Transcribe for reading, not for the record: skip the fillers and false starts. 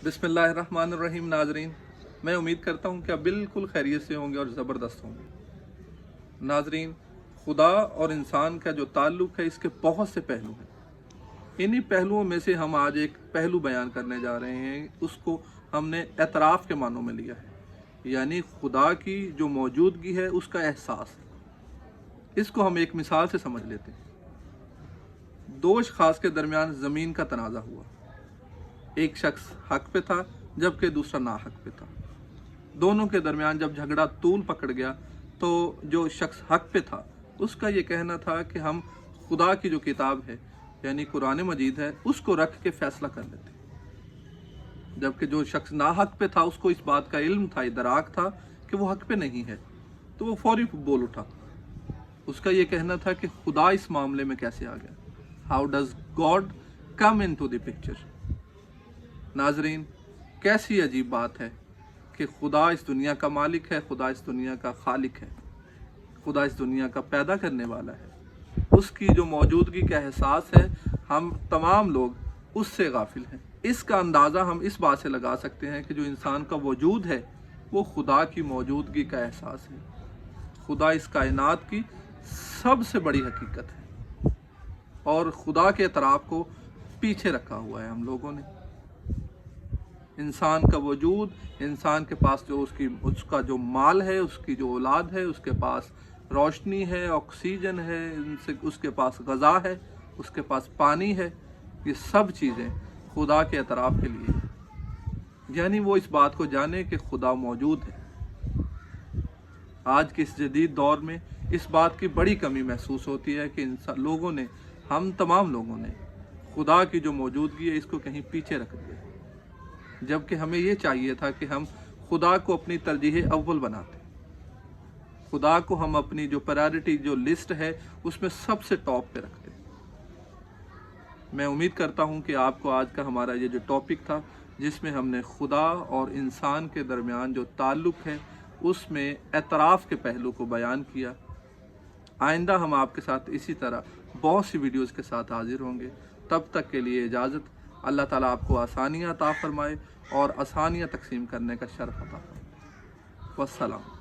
बिस्मिल्लाहिर्रहमानिर्रहीम। नाजरीन, मैं उम्मीद करता हूँ कि आप बिल्कुल खैरियत से होंगे और ज़बरदस्त होंगे। नाजरीन, खुदा और इंसान का जो ताल्लुक़ है इसके बहुत से पहलू हैं। इन्हीं पहलुओं में से हम आज एक पहलू बयान करने जा रहे हैं। उसको हमने एतराफ़ के मानों में लिया है, यानी खुदा की जो मौजूदगी है उसका एहसास। इसको हम एक मिसाल से समझ लेते हैं। दो अशख़ास के दरमियान ज़मीन का तनाज़ा हुआ। एक शख्स हक पे था जबकि दूसरा ना हक पे था। दोनों के दरमियान जब झगड़ा तूल पकड़ गया तो जो शख्स हक पे था उसका ये कहना था कि हम खुदा की जो किताब है यानी कुरान मजीद है उसको रख के फैसला कर लेते, जबकि जो शख्स ना हक पे था उसको इस बात का इल्म था, इदराक था कि वो हक पे नहीं है, तो वो फौरी बोल उठा। उसका ये कहना था कि खुदा इस मामले में कैसे आ गया, how does God come into the picture. नाजरीन, कैसी अजीब बात है कि खुदा इस दुनिया का मालिक है, खुदा इस दुनिया का खालिक है, खुदा इस दुनिया का पैदा करने वाला है। उसकी जो मौजूदगी का एहसास है हम तमाम लोग उससे गाफिल हैं। इसका अंदाज़ा हम इस बात से लगा सकते हैं कि जो इंसान का वजूद है वो खुदा की मौजूदगी का एहसास है। खुदा इस कायनात की सबसे बड़ी हकीकत है और खुदा के एतराफ़ को पीछे रखा हुआ है हम लोगों ने। इंसान का वजूद, इंसान के पास जो उसका जो माल है, उसकी जो औलाद है, उसके पास रोशनी है, ऑक्सीजन है, उसके पास ग़ज़ा है, उसके पास पानी है, ये सब चीज़ें खुदा के एतराफ़ के लिए है। यानी वो इस बात को जाने कि खुदा मौजूद है। आज के इस जदीद दौर में इस बात की बड़ी कमी महसूस होती है कि हम तमाम लोगों ने खुदा की जो मौजूदगी है इसको कहीं पीछे रख दिया, जबकि हमें ये चाहिए था कि हम खुदा को अपनी तरजीह अव्वल बनाते, खुदा को हम अपनी जो प्रायोरिटी जो लिस्ट है उसमें सबसे टॉप पे रखते। मैं उम्मीद करता हूँ कि आपको आज का हमारा ये जो टॉपिक था जिसमें हमने खुदा और इंसान के दरमियान जो ताल्लुक़ है उसमें एतराफ़ के पहलू को बयान किया। आइंदा हम आपके साथ इसी तरह बहुत सी वीडियोस के साथ हाजिर होंगे। तब तक के लिए इजाज़त। अल्लाह ताला आपको आसानियाँ अता फरमाए और आसानियाँ तकसीम करने का शर्फ अता फरमाए। वस्सलाम।